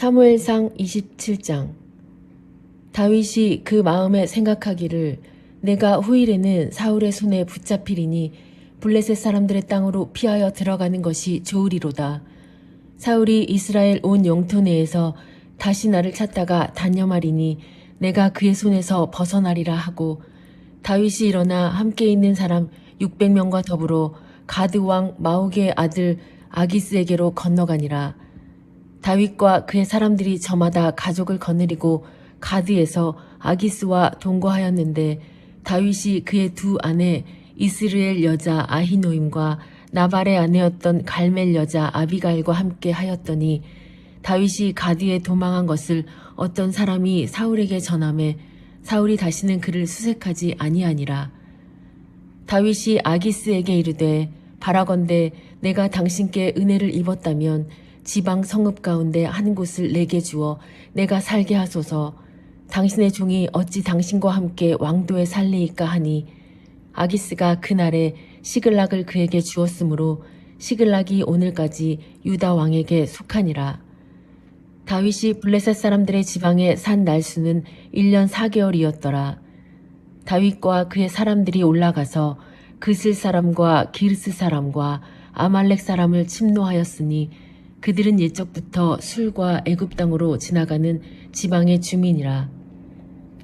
사무엘상 27장. 다윗이 그 마음에 생각하기를 내가 후일에는 사울의 손에 붙잡히리니 블레셋 사람들의 땅으로 피하여 들어가는 것이 좋으리로다. 사울이 이스라엘 온 영토 내에서 다시 나를 찾다가 단념하리니 내가 그의 손에서 벗어나리라 하고, 다윗이 일어나 함께 있는 사람 600명과 더불어 가드 왕 마옥의 아들 아기스에게로 건너가니라. 다윗과 그의 사람들이 저마다 가족을 거느리고 가드에서 아기스와 동거하였는데, 다윗이 그의 두 아내 이스르엘 여자 아히노임과 나발의 아내였던 갈멜 여자 아비가일과 함께 하였더니, 다윗이 가드에 도망한 것을 어떤 사람이 사울에게 전하매 사울이 다시는 그를 수색하지 아니하니라. 다윗이 아기스에게 이르되 바라건대 내가 당신께 은혜를 입었다면 지방 성읍 가운데 한 곳을 내게 주어 내가 살게 하소서. 당신의 종이 어찌 당신과 함께 왕도에 살리이까 하니, 아기스가 그날에 시글락을 그에게 주었으므로 시글락이 오늘까지 유다 왕에게 속하니라. 다윗이 블레셋 사람들의 지방에 산 날수는 1년 4개월이었더라. 다윗과 그의 사람들이 올라가서 그슬 사람과 기르스 사람과 아말렉 사람을 침노하였으니 그들은 옛적부터 술과 애굽 땅으로 지나가는 지방의 주민이라.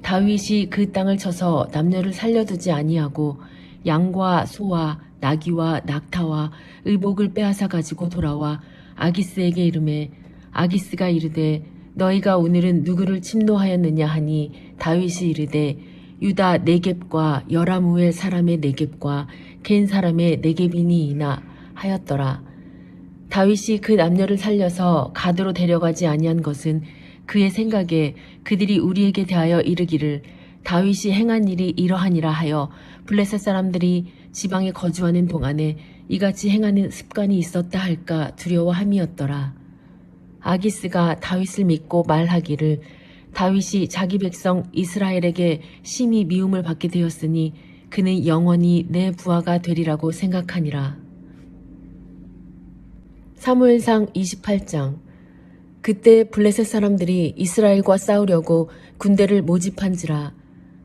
다윗이 그 땅을 쳐서 남녀를 살려두지 아니하고 양과 소와 나귀와 낙타와 의복을 빼앗아 가지고 돌아와 아기스에게 이르매, 아기스가 이르되 너희가 오늘은 누구를 침노하였느냐 하니, 다윗이 이르되 유다 네겝과 여라무엘 사람의 네겝과 겐 사람의 네겝이니이나 하였더라. 다윗이 그 남녀를 살려서 가드로 데려가지 아니한 것은 그의 생각에 그들이 우리에게 대하여 이르기를 다윗이 행한 일이 이러하니라 하여 블레셋 사람들이 지방에 거주하는 동안에 이같이 행하는 습관이 있었다 할까 두려워함이었더라. 아기스가 다윗을 믿고 말하기를 다윗이 자기 백성 이스라엘에게 심히 미움을 받게 되었으니 그는 영원히 내 부하가 되리라고 생각하니라. 사무엘상 28장. 그때 블레셋 사람들이 이스라엘과 싸우려고 군대를 모집한지라.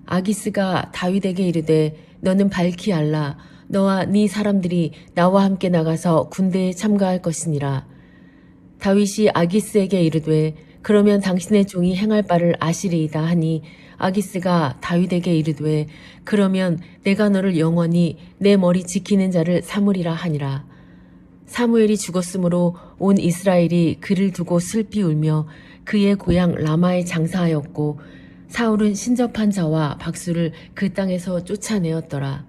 아기스가 다윗에게 이르되 너는 밝히 알라. 너와 네 사람들이 나와 함께 나가서 군대에 참가할 것이니라. 다윗이 아기스에게 이르되 그러면 당신의 종이 행할 바를 아시리이다 하니, 아기스가 다윗에게 이르되 그러면 내가 너를 영원히 내 머리 지키는 자를 삼으리라 하니라. 사무엘이 죽었으므로 온 이스라엘이 그를 두고 슬피 울며 그의 고향 라마에 장사하였고, 사울은 신접한 자와 박수를 그 땅에서 쫓아내었더라.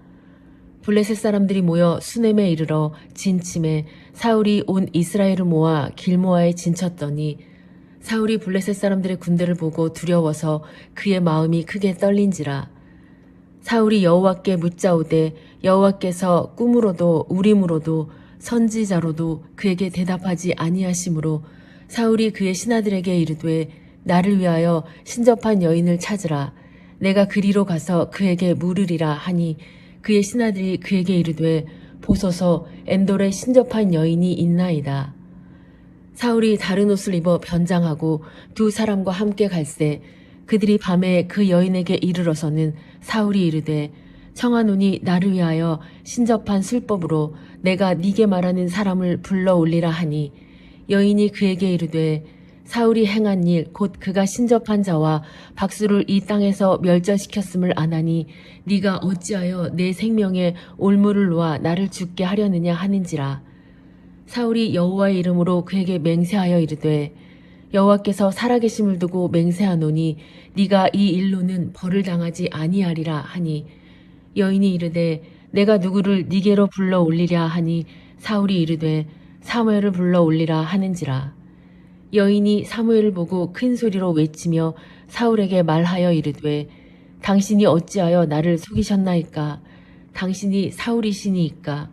블레셋 사람들이 모여 수넴에 이르러 진침에 사울이 온 이스라엘을 모아 길모아에 진쳤더니, 사울이 블레셋 사람들의 군대를 보고 두려워서 그의 마음이 크게 떨린지라. 사울이 여호와께 묻자오되 여호와께서 꿈으로도 우림으로도 선지자로도 그에게 대답하지 아니하시므로 사울이 그의 신하들에게 이르되 나를 위하여 신접한 여인을 찾으라. 내가 그리로 가서 그에게 물으리라 하니, 그의 신하들이 그에게 이르되 보소서 엔돌에 신접한 여인이 있나이다. 사울이 다른 옷을 입어 변장하고 두 사람과 함께 갈새 그들이 밤에 그 여인에게 이르러서는 사울이 이르되 청하노니 나를 위하여 신접한 술법으로 내가 네게 말하는 사람을 불러 올리라 하니, 여인이 그에게 이르되 사울이 행한 일 곧 그가 신접한 자와 박수를 이 땅에서 멸절시켰음을 아나니 네가 어찌하여 내 생명에 올무를 놓아 나를 죽게 하려느냐 하는지라. 사울이 여호와의 이름으로 그에게 맹세하여 이르되 여호와께서 살아계심을 두고 맹세하노니 네가 이 일로는 벌을 당하지 아니하리라 하니, 여인이 이르되 내가 누구를 네게로 불러 올리랴 하니, 사울이 이르되 사무엘을 불러 올리라 하는지라. 여인이 사무엘을 보고 큰 소리로 외치며 사울에게 말하여 이르되 당신이 어찌하여 나를 속이셨나이까? 당신이 사울이시니이까?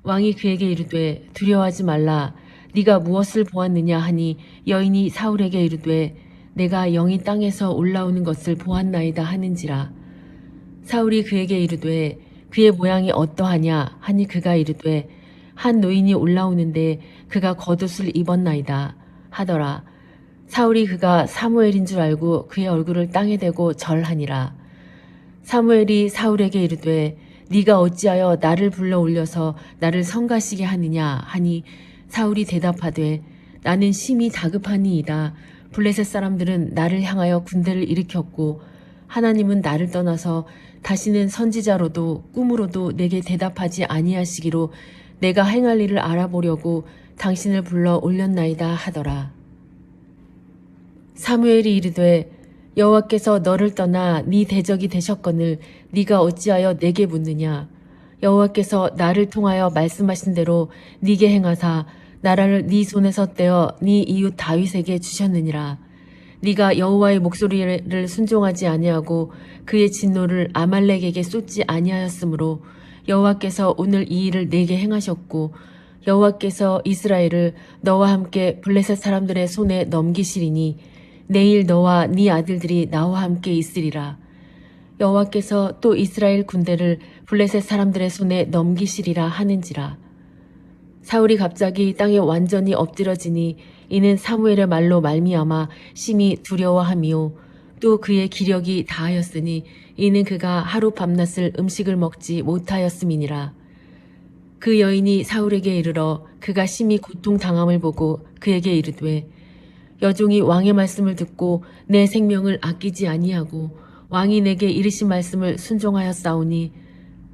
왕이 그에게 이르되 두려워하지 말라. 네가 무엇을 보았느냐 하니, 여인이 사울에게 이르되 내가 영이 땅에서 올라오는 것을 보았나이다 하는지라. 사울이 그에게 이르되 그의 모양이 어떠하냐 하니, 그가 이르되 한 노인이 올라오는데 그가 겉옷을 입었나이다 하더라. 사울이 그가 사무엘인 줄 알고 그의 얼굴을 땅에 대고 절하니라. 사무엘이 사울에게 이르되 네가 어찌하여 나를 불러 올려서 나를 성가시게 하느냐 하니 사울이 대답하되 나는 심히 다급하니이다. 블레셋 사람들은 나를 향하여 군대를 일으켰고 하나님은 나를 떠나서 다시는 선지자로도 꿈으로도 내게 대답하지 아니하시기로 내가 행할 일을 알아보려고 당신을 불러 올렸나이다 하더라. 사무엘이 이르되 여호와께서 너를 떠나 네 대적이 되셨거늘 네가 어찌하여 내게 묻느냐. 여호와께서 나를 통하여 말씀하신 대로 네게 행하사 나라를 네 손에서 떼어 네 이웃 다윗에게 주셨느니라. 네가 여호와의 목소리를 순종하지 아니하고 그의 진노를 아말렉에게 쏟지 아니하였으므로 여호와께서 오늘 이 일을 내게 행하셨고 여호와께서 이스라엘을 너와 함께 블레셋 사람들의 손에 넘기시리니 내일 너와 네 아들들이 나와 함께 있으리라. 여호와께서 또 이스라엘 군대를 블레셋 사람들의 손에 넘기시리라 하는지라. 사울이 갑자기 땅에 완전히 엎드러지니 이는 사무엘의 말로 말미암아 심히 두려워함이요 또 그의 기력이 다하였으니 이는 그가 하루 밤낮을 음식을 먹지 못하였음이니라. 그 여인이 사울에게 이르러 그가 심히 고통당함을 보고 그에게 이르되 여종이 왕의 말씀을 듣고 내 생명을 아끼지 아니하고 왕이 내게 이르신 말씀을 순종하였사오니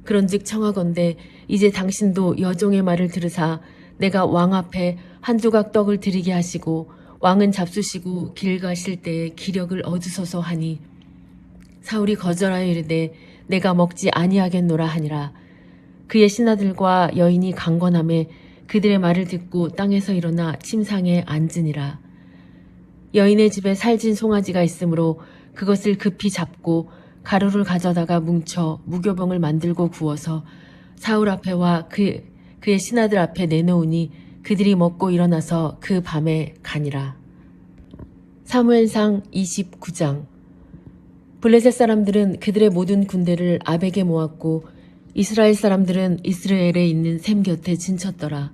그런즉 청하건대 이제 당신도 여종의 말을 들으사 내가 왕 앞에 한 조각 떡을 드리게 하시고 왕은 잡수시고 길 가실 때에 기력을 얻으소서 하니 사울이 거절하여 이르되 내가 먹지 아니하겠노라 하니라. 그의 신하들과 여인이 강건함에 그들의 말을 듣고 땅에서 일어나 침상에 앉으니라. 여인의 집에 살진 송아지가 있으므로 그것을 급히 잡고 가루를 가져다가 뭉쳐 무교병을 만들고 구워서 사울 앞에와 그의 신하들 앞에 내놓으니 그들이 먹고 일어나서 그 밤에 가니라. 사무엘상 29장. 블레셋 사람들은 그들의 모든 군대를 아벡에 모았고 이스라엘 사람들은 이스라엘에 있는 샘 곁에 진쳤더라.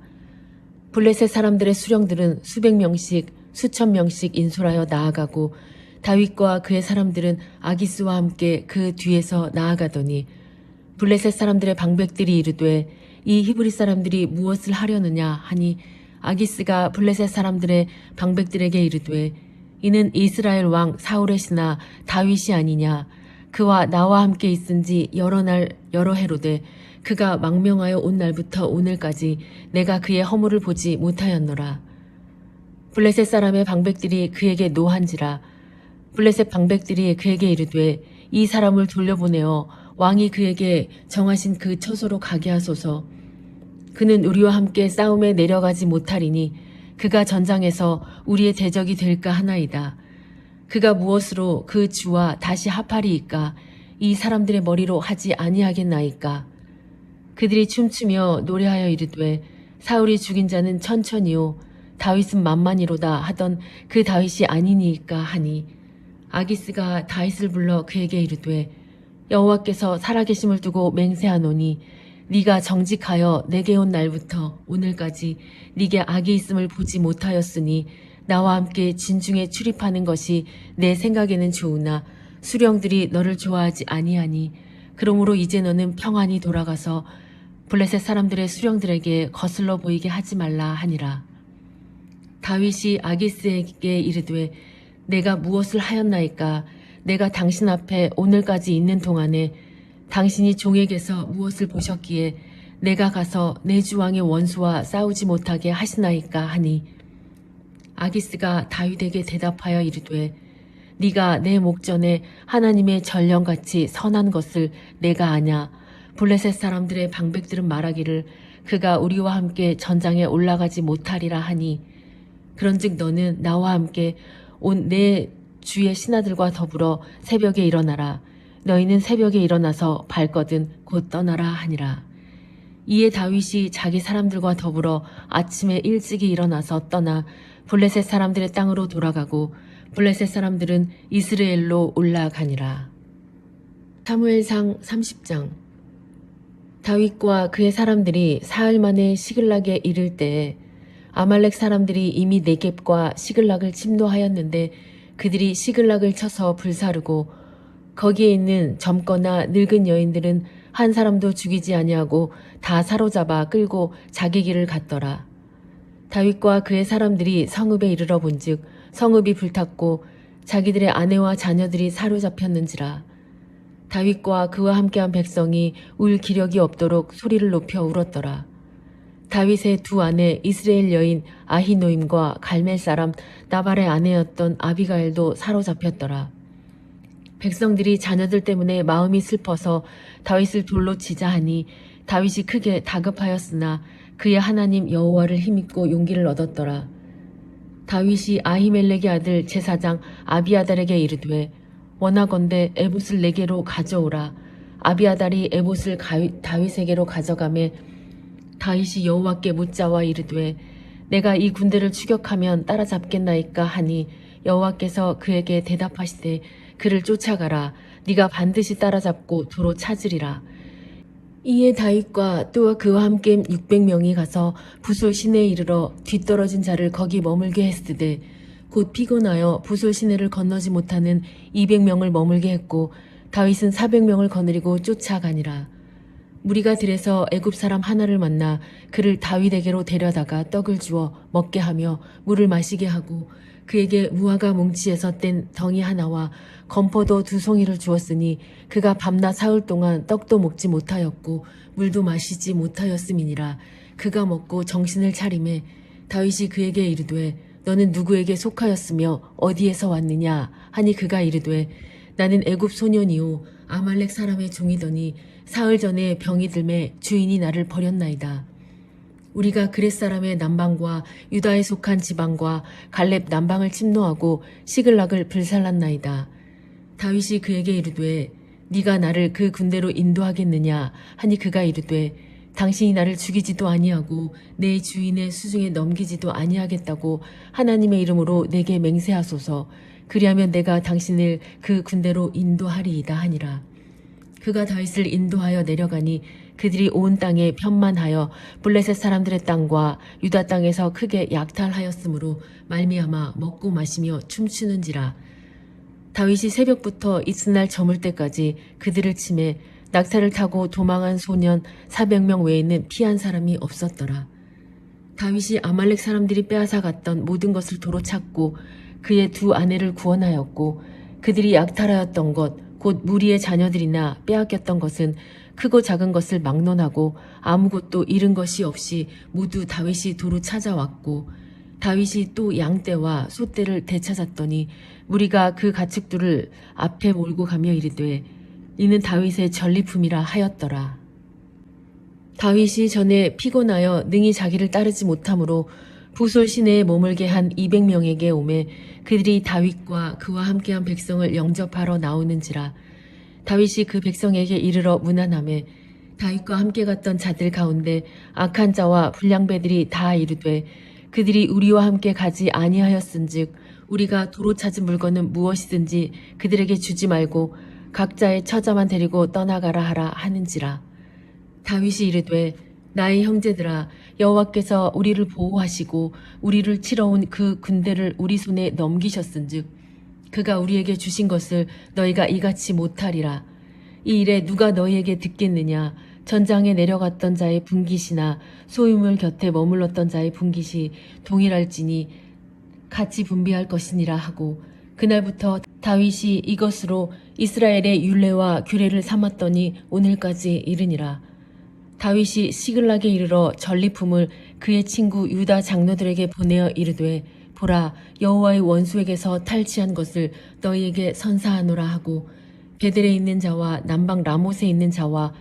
블레셋 사람들의 수령들은 수백 명씩 수천 명씩 인솔하여 나아가고 다윗과 그의 사람들은 아기스와 함께 그 뒤에서 나아가더니 블레셋 사람들의 방백들이 이르되 이 히브리 사람들이 무엇을 하려느냐 하니 아기스가 블레셋 사람들의 방백들에게 이르되 이는 이스라엘 왕 사울의 신하 다윗이 아니냐. 그와 나와 함께 있은지 여러 날 여러 해로되 그가 망명하여 온 날부터 오늘까지 내가 그의 허물을 보지 못하였노라. 블레셋 사람의 방백들이 그에게 노한지라. 블레셋 방백들이 그에게 이르되 이 사람을 돌려보내어 왕이 그에게 정하신 그 처소로 가게 하소서. 그는 우리와 함께 싸움에 내려가지 못하리니 그가 전장에서 우리의 대적이 될까 하나이다. 그가 무엇으로 그 주와 다시 합하리이까? 이 사람들의 머리로 하지 아니하겠나이까? 그들이 춤추며 노래하여 이르되 사울이 죽인 자는 천천히요 다윗은 만만이로다 하던 그 다윗이 아니니이까 하니 아기스가 다윗을 불러 그에게 이르되 여호와께서 살아계심을 두고 맹세하노니 네가 정직하여 내게 온 날부터 오늘까지 네게 악이 있음을 보지 못하였으니 나와 함께 진중에 출입하는 것이 내 생각에는 좋으나 수령들이 너를 좋아하지 아니하니 그러므로 이제 너는 평안히 돌아가서 블레셋 사람들의 수령들에게 거슬러 보이게 하지 말라 하니라. 다윗이 아기스에게 이르되 내가 무엇을 하였나이까? 내가 당신 앞에 오늘까지 있는 동안에 당신이 종에게서 무엇을 보셨기에 내가 가서 내 주 왕의 원수와 싸우지 못하게 하시나이까 하니 아기스가 다윗에게 대답하여 이르되 네가 내 목전에 하나님의 전령같이 선한 것을 내가 아냐. 블레셋 사람들의 방백들은 말하기를 그가 우리와 함께 전장에 올라가지 못하리라 하니 그런즉 너는 나와 함께 온 내 주의 신하들과 더불어 새벽에 일어나라. 너희는 새벽에 일어나서 발거든 곧 떠나라 하니라. 이에 다윗이 자기 사람들과 더불어 아침에 일찍이 일어나서 떠나 블레셋 사람들의 땅으로 돌아가고 블레셋 사람들은 이스라엘로 올라가니라. 사무엘상 30장. 다윗과 그의 사람들이 사흘 만에 시글락에 이를 때에 아말렉 사람들이 이미 네겝과 시글락을 침노하였는데 그들이 시글락을 쳐서 불사르고 거기에 있는 젊거나 늙은 여인들은 한 사람도 죽이지 아니하고 다 사로잡아 끌고 자기 길을 갔더라. 다윗과 그의 사람들이 성읍에 이르러 본즉 성읍이 불탔고 자기들의 아내와 자녀들이 사로잡혔는지라. 다윗과 그와 함께한 백성이 울 기력이 없도록 소리를 높여 울었더라. 다윗의 두 아내 이스라엘 여인 아히노임과 갈멜 사람 나발의 아내였던 아비가일도 사로잡혔더라. 백성들이 자녀들 때문에 마음이 슬퍼서 다윗을 돌로 치자 하니 다윗이 크게 다급하였으나 그의 하나님 여호와를 힘입고 용기를 얻었더라. 다윗이 아히멜렉의 아들 제사장 아비아달에게 이르되 원하건대 에봇을 내게로 가져오라. 아비아달이 에봇을 다윗에게로 가져가매 다윗이 여호와께 묻자와 이르되 내가 이 군대를 추격하면 따라잡겠나이까 하니 여호와께서 그에게 대답하시되 그를 쫓아가라. 네가 반드시 따라잡고 도로 찾으리라. 이에 다윗과 또 그와 함께 600명이 가서 부솔 시내에 이르러 뒤떨어진 자를 거기 머물게 했으되 곧 피곤하여 부솔 시내를 건너지 못하는 200명을 머물게 했고 다윗은 400명을 거느리고 쫓아가니라. 무리가 들에서 애굽 사람 하나를 만나 그를 다윗에게로 데려다가 떡을 주어 먹게 하며 물을 마시게 하고 그에게 무화과 뭉치에서 뗀 덩이 하나와 건포도 2송이를 주었으니 그가 밤낮 사흘 동안 떡도 먹지 못하였고 물도 마시지 못하였음이니라. 그가 먹고 정신을 차리매 다윗이 그에게 이르되 너는 누구에게 속하였으며 어디에서 왔느냐 하니 그가 이르되 나는 애굽 소년이요 아말렉 사람의 종이더니 사흘 전에 병이 들매 주인이 나를 버렸나이다. 우리가 그렛 사람의 남방과 유다에 속한 지방과 갈렙 남방을 침노하고 시글락을 불살랐나이다. 다윗이 그에게 이르되 네가 나를 그 군대로 인도하겠느냐 하니 그가 이르되 당신이 나를 죽이지도 아니하고 내 주인의 수중에 넘기지도 아니하겠다고 하나님의 이름으로 내게 맹세하소서. 그리하면 내가 당신을 그 군대로 인도하리이다 하니라. 그가 다윗을 인도하여 내려가니 그들이 온 땅에 편만하여 블레셋 사람들의 땅과 유다 땅에서 크게 약탈하였으므로 말미암아 먹고 마시며 춤추는지라. 다윗이 새벽부터 이튿날 저물 때까지 그들을 치매 낙타를 타고 도망한 소년 400명 외에는 피한 사람이 없었더라. 다윗이 아말렉 사람들이 빼앗아 갔던 모든 것을 도로 찾고 그의 두 아내를 구원하였고 그들이 약탈하였던 것 곧 무리의 자녀들이나 빼앗겼던 것은 크고 작은 것을 막론하고 아무것도 잃은 것이 없이 모두 다윗이 도로 찾아왔고 다윗이 또 양떼와 소떼를 되찾았더니 무리가 그 가축들을 앞에 몰고 가며 이르되 이는 다윗의 전리품이라 하였더라. 다윗이 전에 피곤하여 능히 자기를 따르지 못하므로 부솔 시내에 머물게 한 200명에게 오매 그들이 다윗과 그와 함께한 백성을 영접하러 나오는지라. 다윗이 그 백성에게 이르러 문안하매 다윗과 함께 갔던 자들 가운데 악한 자와 불량배들이 다 이르되 그들이 우리와 함께 가지 아니하였은즉 우리가 도로 찾은 물건은 무엇이든지 그들에게 주지 말고 각자의 처자만 데리고 떠나가라 하라 하는지라. 다윗이 이르되 나의 형제들아 여호와께서 우리를 보호하시고 우리를 치러 온 그 군대를 우리 손에 넘기셨은즉 그가 우리에게 주신 것을 너희가 이같이 못하리라. 이 일에 누가 너희에게 듣겠느냐. 전장에 내려갔던 자의 분깃이나 소유물 곁에 머물렀던 자의 분깃이 동일할지니 같이 분비할 것이니라 하고 그날부터 다윗이 이것으로 이스라엘의 율례와 규례를 삼았더니 오늘까지 이르니라. 다윗이 시글락에 이르러 전리품을 그의 친구 유다 장로들에게 보내어 이르되 보라 여호와의 원수에게서 탈취한 것을 너희에게 선사하노라 하고 베델에 있는 자와 남방 라못에 있는 자와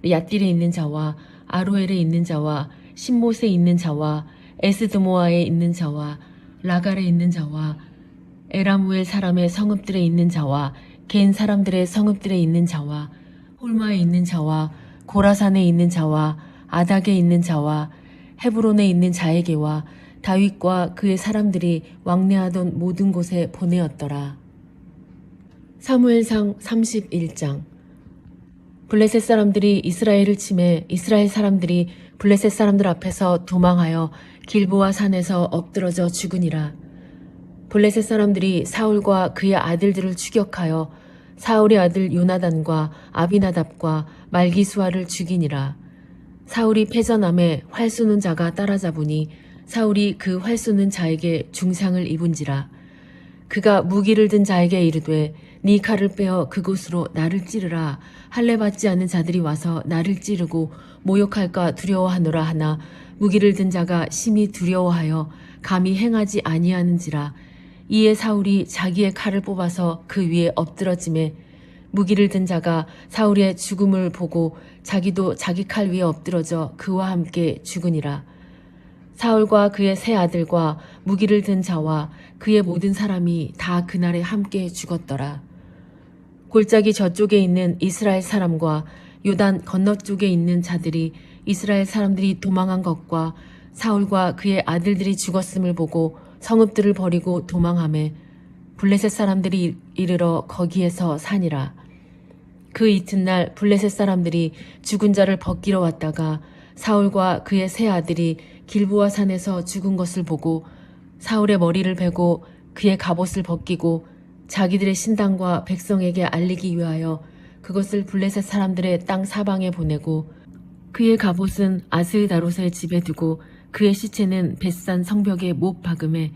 얏딜에 있는 자와 아로엘에 있는 자와 신못에 있는 자와 에스드모아에 있는 자와 라갈에 있는 자와 에라무엘 사람의 성읍들에 있는 자와 겐 사람들의 성읍들에 있는 자와 홀마에 있는 자와 고라산에 있는 자와 아닥에 있는 자와 헤브론에 있는 자에게와 다윗과 그의 사람들이 왕래하던 모든 곳에 보내었더라. 사무엘상 31장. 블레셋 사람들이 이스라엘을 치매 이스라엘 사람들이 블레셋 사람들 앞에서 도망하여 길보아 산에서 엎드러져 죽으니라. 블레셋 사람들이 사울과 그의 아들들을 추격하여 사울의 아들 요나단과 아비나답과 말기수아를 죽이니라. 사울이 패전함에 활 쏘는 자가 따라잡으니 사울이 그 활 쏘는 자에게 중상을 입은지라. 그가 무기를 든 자에게 이르되 네 칼을 빼어 그곳으로 나를 찌르라. 할례 받지 않은 자들이 와서 나를 찌르고 모욕할까 두려워하노라 하나 무기를 든 자가 심히 두려워하여 감히 행하지 아니하는지라. 이에 사울이 자기의 칼을 뽑아서 그 위에 엎드러짐에 무기를 든 자가 사울의 죽음을 보고 자기도 자기 칼 위에 엎드러져 그와 함께 죽으니라. 사울과 그의 세 아들과 무기를 든 자와 그의 모든 사람이 다 그날에 함께 죽었더라. 골짜기 저쪽에 있는 이스라엘 사람과 요단 건너쪽에 있는 자들이 이스라엘 사람들이 도망한 것과 사울과 그의 아들들이 죽었음을 보고 성읍들을 버리고 도망하매 블레셋 사람들이 이르러 거기에서 사니라. 그 이튿날 블레셋 사람들이 죽은 자를 벗기러 왔다가 사울과 그의 세 아들이 길보아 산에서 죽은 것을 보고 사울의 머리를 베고 그의 갑옷을 벗기고 자기들의 신당과 백성에게 알리기 위하여 그것을 블레셋 사람들의 땅 사방에 보내고 그의 갑옷은 아스다롯의 집에 두고 그의 시체는 벳산 성벽에 못 박음에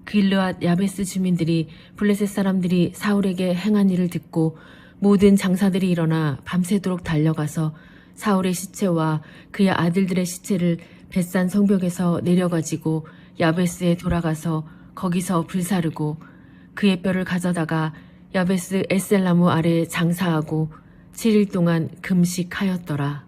길르앗 야베스 주민들이 블레셋 사람들이 사울에게 행한 일을 듣고 모든 장사들이 일어나 밤새도록 달려가서 사울의 시체와 그의 아들들의 시체를 벳산 성벽에서 내려가지고 야베스에 돌아가서 거기서 불사르고 그의 뼈를 가져다가 야베스 에셀나무 아래에 장사하고 7일 동안 금식하였더라.